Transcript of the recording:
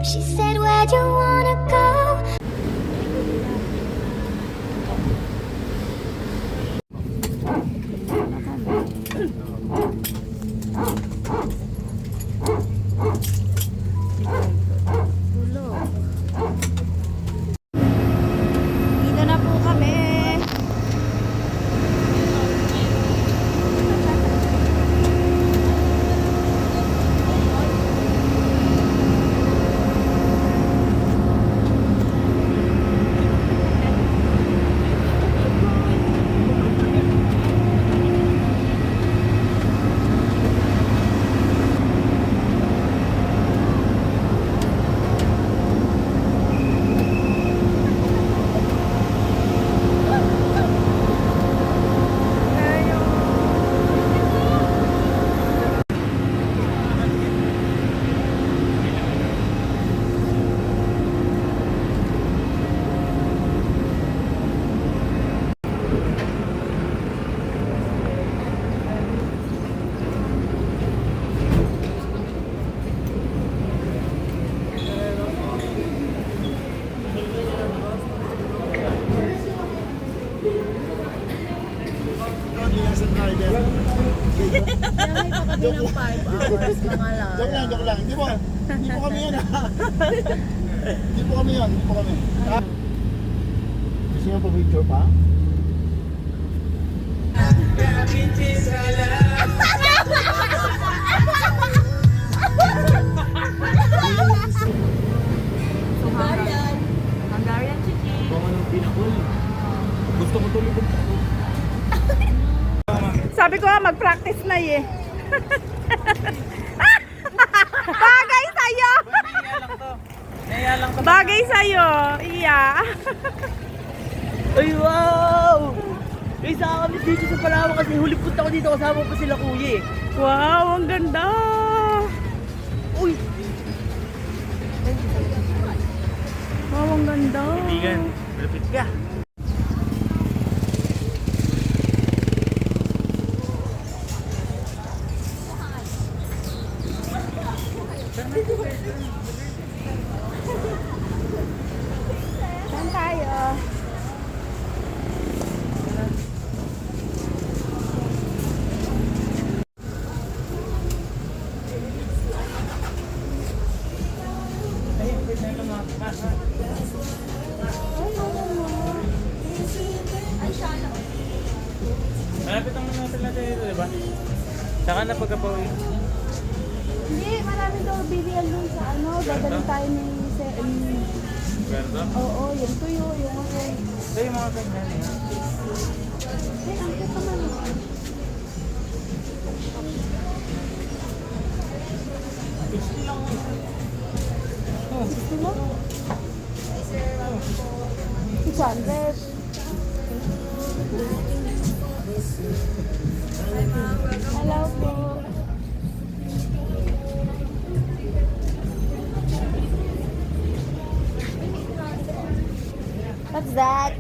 She said, where'd you wanna go? Dito na po kami. Kami ng 5 hours, mga lang. Joke lang. Hindi po kami yan. Hindi po kami yan. Gusto nyo pa-picture pa? Hungarian chicken. Baka ng pinakul. Gusto ko tuloy ko. Sabi ko mag-practice na eh. Bagay sa'yo. Bagay sa'yo. Iya. Ay, wow! Isa kami dito sa Palawan kasi huli punta ko dito kasama pa sila kuya eh. Wow, ang ganda. Uy! Wow, ang ganda. Malapit ka. Saan tayo? Malapit ang natin natin dito, diba? Saka na pagkapawi. Hindi, marami daw bilihan dun sa ano. Dadali tayo ni Pwede? Oo, yung tuyo, yung ako. Ito yung mga ganyan eh. Ay, ang cute naman. Gusto mo? 600. Hello po. What's that?